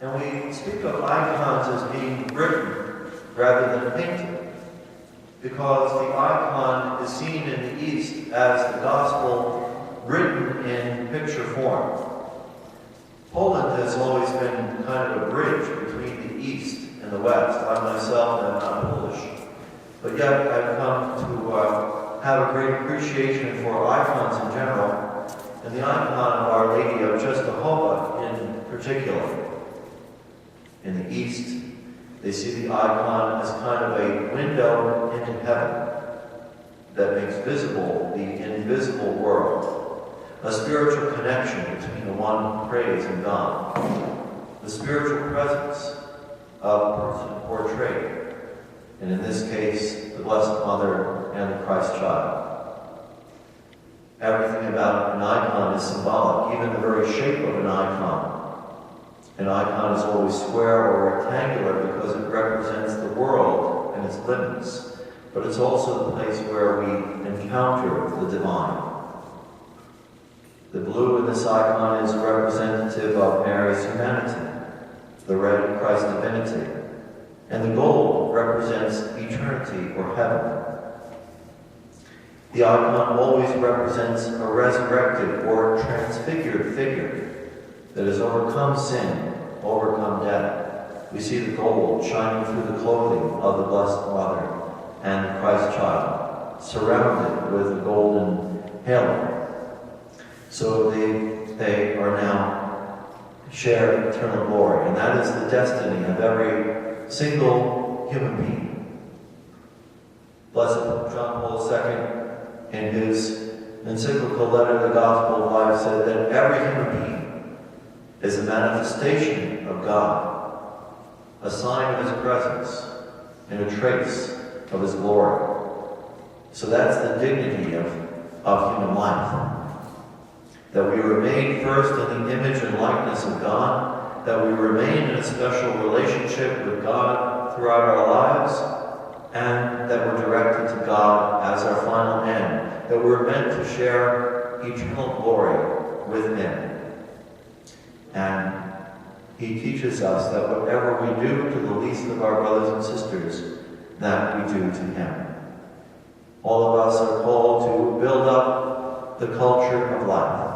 And we speak of icons as being written rather than painted, because the icon is seen in the East as the gospel written in picture form. Poland has always been kind of a bridge between the East and the West. I myself am not Polish, but yet I've come to have a great appreciation for icons in general, and the icon of Our Lady of Czestochowa in particular. In the East, they see the icon as kind of a window into heaven that makes visible the invisible world, a spiritual connection between the one who prays and God, the spiritual presence of the person portrayed, and in this case, the Blessed Mother and the Christ child. Everything about an icon is symbolic, even the very shape of an icon. An icon is always square or rectangular because it represents the world and its limits, but it's also the place where we encounter the divine. The blue in this icon is representative of Mary's humanity, the red Christ's divinity, and the gold represents eternity or heaven. The icon always represents a resurrected or transfigured figure that has overcome sin, overcome death. We see the gold shining through the clothing of the Blessed Mother and the Christ child, surrounded with a golden halo. So they are now share eternal glory, and that is the destiny of every single human being. Blessed John Paul II, in his encyclical letter to the Gospel of Life, said that every human being is a manifestation of God, a sign of His presence, and a trace of His glory. So that's the dignity of human life. That we remain first in the image and likeness of God, that we remain in a special relationship with God throughout our lives, and that we're directed to God as our final end, that we're meant to share eternal glory with Him. And He teaches us that whatever we do to the least of our brothers and sisters, that we do to Him. All of us are called to build up the culture of life.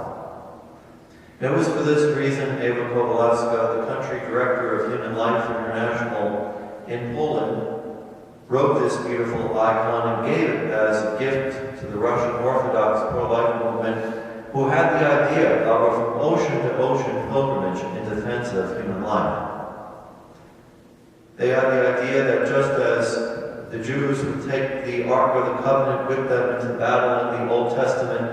It was for this reason Eva Kowalewska, the country director of Human Life International in Poland, wrote this beautiful icon and gave it as a gift to the Russian Orthodox pro-life movement, who had the idea of a from ocean-to-ocean pilgrimage in defense of human life. They had the idea that just as the Jews would take the Ark of the Covenant with them into battle in the Old Testament,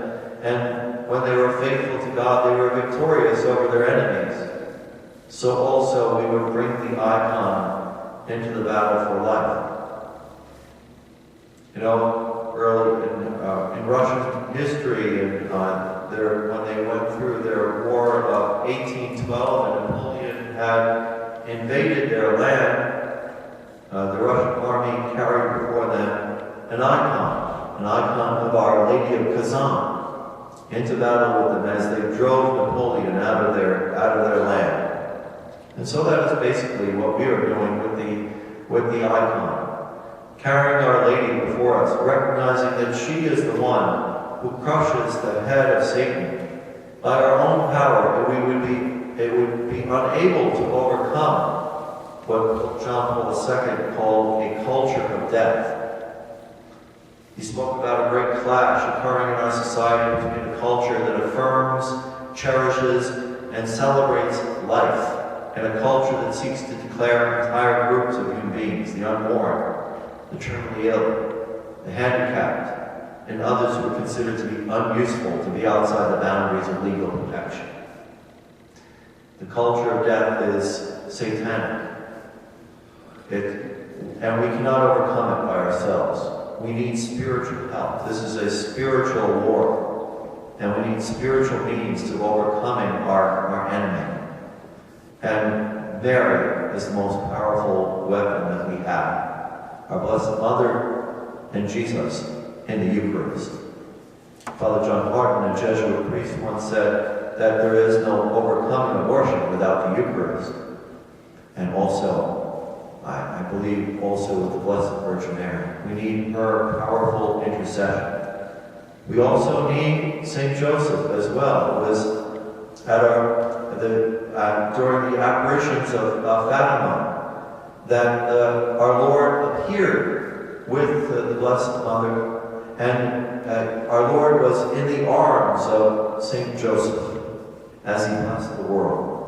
and when they were faithful to God, they were victorious over their enemies, so also we would bring the icon into the battle for life. You know, early in Russian history, and when they went through their war of 1812 and Napoleon had invaded their land, the Russian army carried before them an icon of Our Lady of Kazan, into battle with them as they drove Napoleon out of their land. And so that is basically what we are doing with the icon, carrying Our Lady before us, recognizing that she is the one who crushes the head of Satan. By our own power, it would be unable to overcome what John Paul II called a culture of death. He spoke about a great clash occurring in our society between a culture that affirms, cherishes, and celebrates life, and a culture that seeks to declare entire groups of human beings, the unborn, the terminally ill, the handicapped, and others who are considered to be unuseful, to be outside the boundaries of legal protection. The culture of death is satanic. And we cannot overcome it by ourselves. We need spiritual help. This is a spiritual war, and we need spiritual means to overcoming our enemy. And Mary is the most powerful weapon that we have. Our Blessed Mother and Jesus in the Eucharist. Father John Barton, a Jesuit priest, once said that there is no overcoming abortion without the Eucharist. And also, I believe also with the Blessed Virgin Mary. We need her powerful intercession. We also need St. Joseph as well, who was at during the apparitions of Fatima, that our Lord appeared with the Blessed Mother, and our Lord was in the arms of St. Joseph as he blessed the world.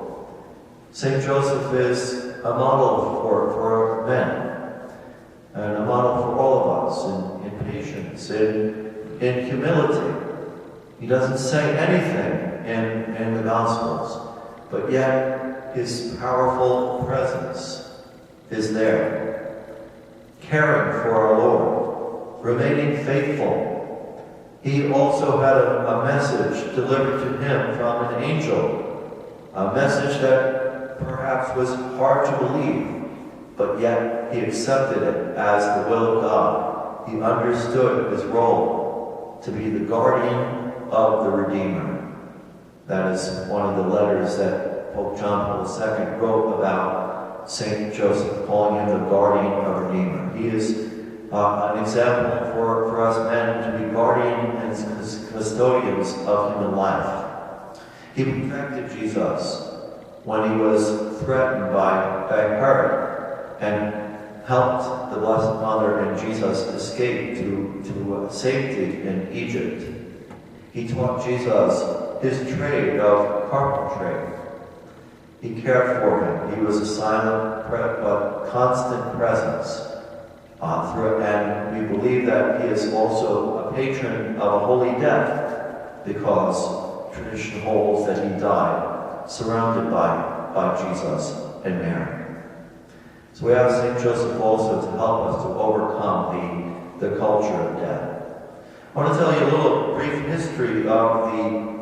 St. Joseph is a model for men, and a model for all of us in patience, in humility. He doesn't say anything in the Gospels, but yet his powerful presence is there, caring for our Lord, remaining faithful. He also had a message delivered to him from an angel, a message that perhaps was hard to believe, but yet he accepted it as the will of God. He understood his role to be the guardian of the Redeemer. That is one of the letters that Pope John Paul II wrote about St. Joseph, calling him the guardian of the Redeemer. He is an example for us men to be guardian and custodians of human life. He protected Jesus when he was threatened by Herod, and helped the Blessed Mother and Jesus escape to safety in Egypt. He taught Jesus his trade of carpentry. He cared for him. He was a silent but constant presence through it. And we believe that he is also a patron of a holy death, because tradition holds that he died surrounded by Jesus and Mary. So we ask St. Joseph also to help us to overcome the culture of death. I want to tell you a little brief history of the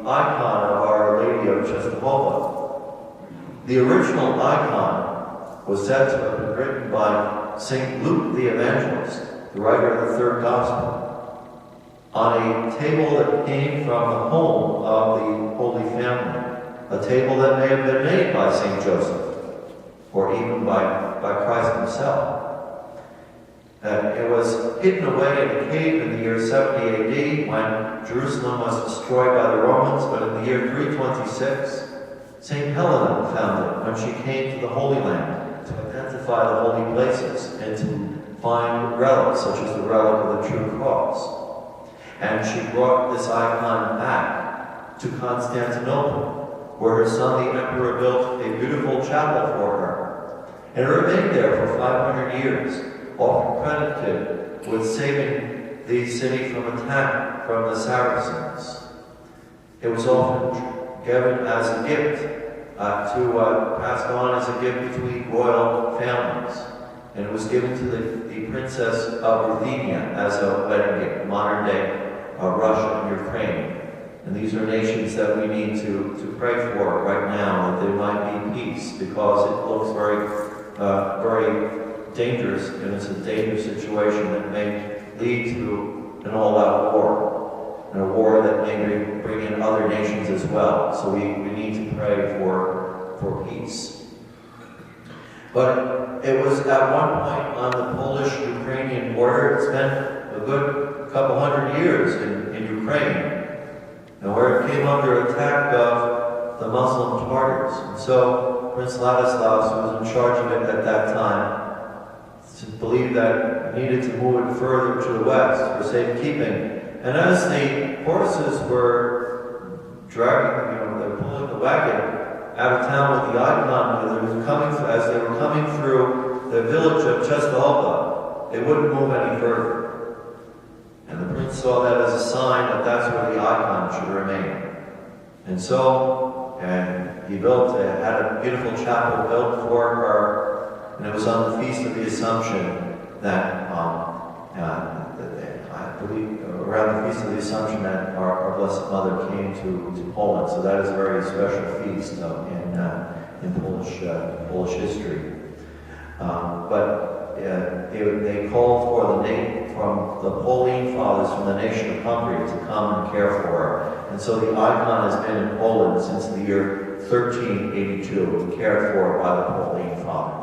icon of Our Lady of Czestochowa. The original icon was said to have been written by St. Luke the Evangelist, the writer of the third Gospel, on a table that came from the home of the Holy Family, a table that may have been made by St. Joseph, or even by Christ himself. It was hidden away in a cave in the year 70 AD when Jerusalem was destroyed by the Romans, but in the year 326, St. Helena found it when she came to the Holy Land to identify the holy places and to find relics such as the relic of the true cross. And she brought this icon back to Constantinople, where her son the emperor built a beautiful chapel for her. And it remained there for 500 years, often credited with saving the city from attack from the Saracens. It was often given as a gift, passed on as a gift between royal families. And it was given to the Princess of Ruthenia as a wedding gift, modern day Russia and Ukraine. And these are nations that we need to pray for right now, that there might be peace, because it looks very dangerous, and it's a dangerous situation that may lead to an all-out war, and a war that may bring in other nations as well. So we need to pray for peace. But it was at one point on the Polish-Ukrainian border. It's been a good couple hundred years in Ukraine, and where it came under attack of the Muslim Tartars. And so Prince Ladislaus, who was in charge of it at that time, believed that he needed to move it further to the west for safekeeping. And as the horses were dragging, they were pulling the wagon out of town with the icon, as they were coming through the village of Czestochowa, they wouldn't move any further. And the prince saw that as a sign that that's where the icon should remain. And so, he had a beautiful chapel built for her. And it was on the Feast of the Assumption that, I believe, around the Feast of the Assumption that our Blessed Mother came to Poland. So that is a very special feast in Polish history. But they called for from the Pauline Fathers from the nation of Hungary to come and care for her. And so the icon has been in Poland since the year 1382, cared for by the Pauline Fathers.